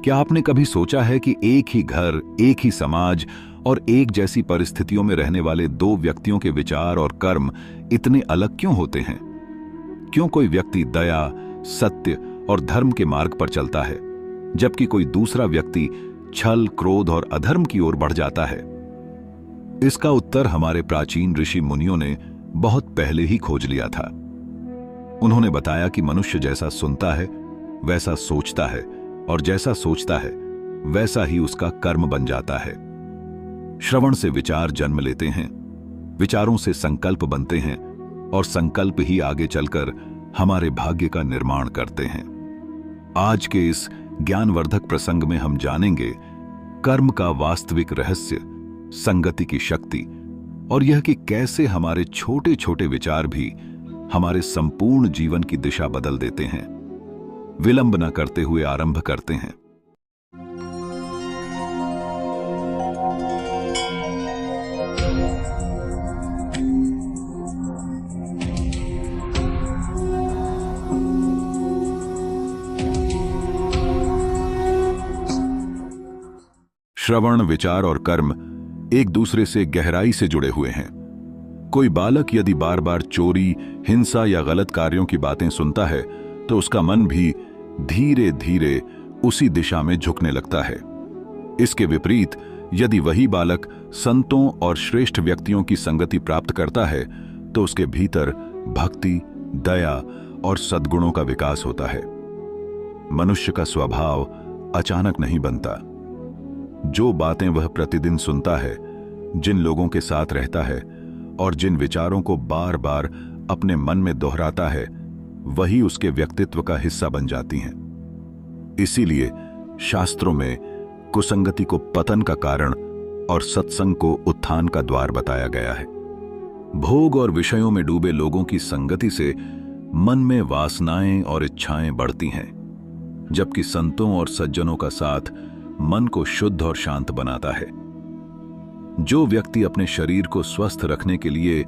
क्या आपने कभी सोचा है कि एक ही घर, एक ही समाज और एक जैसी परिस्थितियों में रहने वाले दो व्यक्तियों के विचार और कर्म इतने अलग क्यों होते हैं? क्यों कोई व्यक्ति दया, सत्य और धर्म के मार्ग पर चलता है, जबकि कोई दूसरा व्यक्ति छल, क्रोध और अधर्म की ओर बढ़ जाता है? इसका उत्तर हमारे प्राचीन ऋषि मुनियों ने बहुत पहले ही खोज लिया था। उन्होंने बताया कि मनुष्य जैसा सुनता है वैसा सोचता है, और जैसा सोचता है वैसा ही उसका कर्म बन जाता है। श्रवण से विचार जन्म लेते हैं, विचारों से संकल्प बनते हैं, और संकल्प ही आगे चलकर हमारे भाग्य का निर्माण करते हैं। आज के इस ज्ञानवर्धक प्रसंग में हम जानेंगे कर्म का वास्तविक रहस्य, संगति की शक्ति, और यह कि कैसे हमारे छोटे छोटे विचार भी हमारे संपूर्ण जीवन की दिशा बदल देते हैं। विलंब न करते हुए आरंभ करते हैं। श्रवण, विचार और कर्म एक दूसरे से गहराई से जुड़े हुए हैं। कोई बालक यदि बार बार चोरी, हिंसा या गलत कार्यों की बातें सुनता है तो उसका मन भी धीरे धीरे उसी दिशा में झुकने लगता है। इसके विपरीत यदि वही बालक संतों और श्रेष्ठ व्यक्तियों की संगति प्राप्त करता है तो उसके भीतर भक्ति, दया और सद्गुणों का विकास होता है। मनुष्य का स्वभाव अचानक नहीं बनता। जो बातें वह प्रतिदिन सुनता है, जिन लोगों के साथ रहता है और जिन विचारों को बार बार अपने मन में दोहराता है, वही उसके व्यक्तित्व का हिस्सा बन जाती हैं। इसीलिए शास्त्रों में कुसंगति को पतन का कारण और सत्संग को उत्थान का द्वार बताया गया है। भोग और विषयों में डूबे लोगों की संगति से मन में वासनाएं और इच्छाएं बढ़ती हैं, जबकि संतों और सज्जनों का साथ मन को शुद्ध और शांत बनाता है। जो व्यक्ति अपने शरीर को स्वस्थ रखने के लिए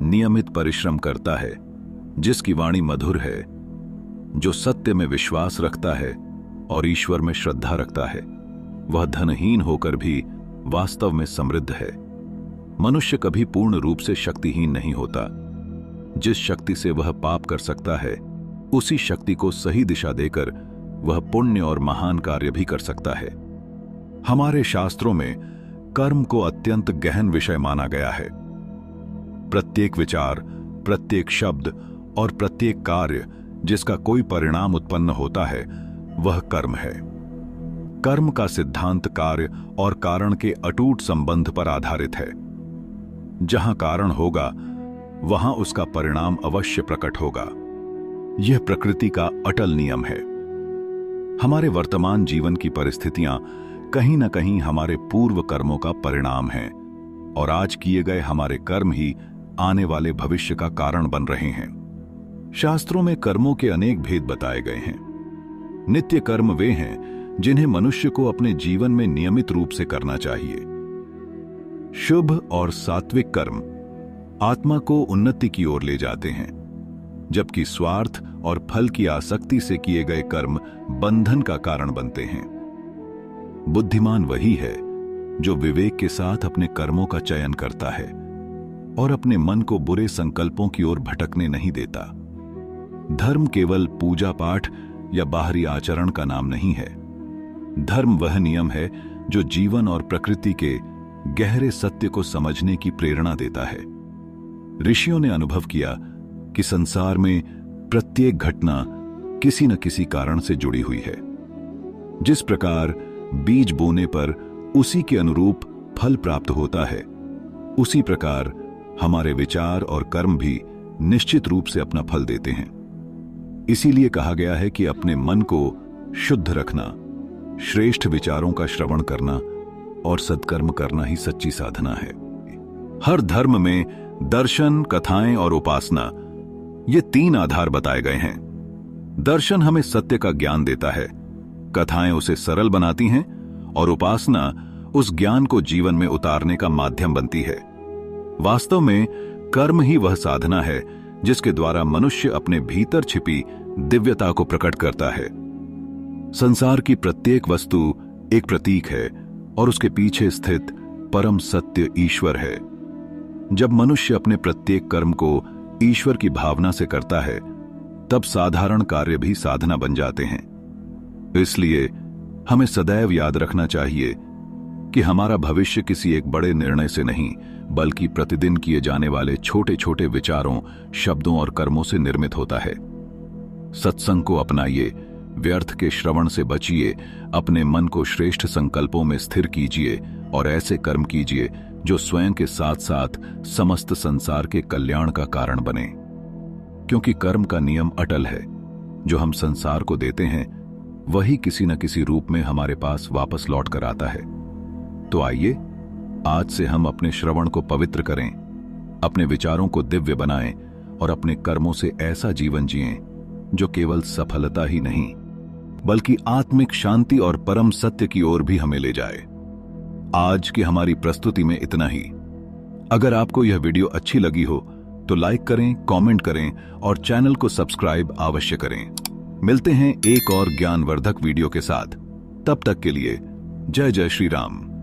नियमित परिश्रम करता है, जिसकी वाणी मधुर है, जो सत्य में विश्वास रखता है और ईश्वर में श्रद्धा रखता है, वह धनहीन होकर भी वास्तव में समृद्ध है। मनुष्य कभी पूर्ण रूप से शक्तिहीन नहीं होता। जिस शक्ति से वह पाप कर सकता है, उसी शक्ति को सही दिशा देकर वह पुण्य और महान कार्य भी कर सकता है। हमारे शास्त्रों में कर्म को अत्यंत गहन विषय माना गया है। प्रत्येक विचार, प्रत्येक शब्द और प्रत्येक कार्य जिसका कोई परिणाम उत्पन्न होता है, वह कर्म है। कर्म का सिद्धांत कार्य और कारण के अटूट संबंध पर आधारित है। जहां कारण होगा, वहां उसका परिणाम अवश्य प्रकट होगा। यह प्रकृति का अटल नियम है। हमारे वर्तमान जीवन की परिस्थितियां कहीं न कहीं हमारे पूर्व कर्मों का परिणाम हैं, और आज किए गए हमारे कर्म ही आने वाले भविष्य का कारण बन रहे हैं। शास्त्रों में कर्मों के अनेक भेद बताए गए हैं। नित्य कर्म वे हैं जिन्हें मनुष्य को अपने जीवन में नियमित रूप से करना चाहिए। शुभ और सात्विक कर्म आत्मा को उन्नति की ओर ले जाते हैं, जबकि स्वार्थ और फल की आसक्ति से किए गए कर्म बंधन का कारण बनते हैं। बुद्धिमान वही है जो विवेक के साथ अपने कर्मों का चयन करता है और अपने मन को बुरे संकल्पों की ओर भटकने नहीं देता। धर्म केवल पूजा पाठ या बाहरी आचरण का नाम नहीं है। धर्म वह नियम है जो जीवन और प्रकृति के गहरे सत्य को समझने की प्रेरणा देता है। ऋषियों ने अनुभव किया कि संसार में प्रत्येक घटना किसी न किसी कारण से जुड़ी हुई है। जिस प्रकार बीज बोने पर उसी के अनुरूप फल प्राप्त होता है, उसी प्रकार हमारे विचार और कर्म भी निश्चित रूप से अपना फल देते हैं। इसीलिए कहा गया है कि अपने मन को शुद्ध रखना, श्रेष्ठ विचारों का श्रवण करना और सत्कर्म करना ही सच्ची साधना है। हर धर्म में दर्शन, कथाएं और उपासना, ये तीन आधार बताए गए हैं। दर्शन हमें सत्य का ज्ञान देता है, कथाएं उसे सरल बनाती हैं और उपासना उस ज्ञान को जीवन में उतारने का माध्यम बनती है। वास्तव में कर्म ही वह साधना है जिसके द्वारा मनुष्य अपने भीतर छिपी दिव्यता को प्रकट करता है। संसार की प्रत्येक वस्तु एक प्रतीक है और उसके पीछे स्थित परम सत्य ईश्वर है। जब मनुष्य अपने प्रत्येक कर्म को ईश्वर की भावना से करता है, तब साधारण कार्य भी साधना बन जाते हैं। इसलिए हमें सदैव याद रखना चाहिए कि हमारा भविष्य किसी एक बड़े निर्णय से नहीं, बल्कि प्रतिदिन किए जाने वाले छोटे छोटे विचारों, शब्दों और कर्मों से निर्मित होता है। सत्संग को अपनाइए, व्यर्थ के श्रवण से बचिए, अपने मन को श्रेष्ठ संकल्पों में स्थिर कीजिए और ऐसे कर्म कीजिए जो स्वयं के साथ साथ समस्त संसार के कल्याण का कारण बने। क्योंकि कर्म का नियम अटल है, जो हम संसार को देते हैं वही किसी न किसी रूप में हमारे पास वापस लौट कर आता है। तो आइए आज से हम अपने श्रवण को पवित्र करें, अपने विचारों को दिव्य बनाएं और अपने कर्मों से ऐसा जीवन जिएं जो केवल सफलता ही नहीं, बल्कि आत्मिक शांति और परम सत्य की ओर भी हमें ले जाए। आज की हमारी प्रस्तुति में इतना ही। अगर आपको यह वीडियो अच्छी लगी हो तो लाइक करें, कमेंट करें और चैनल को सब्सक्राइब अवश्य करें। मिलते हैं एक और ज्ञानवर्धक वीडियो के साथ। तब तक के लिए जय जय श्री राम।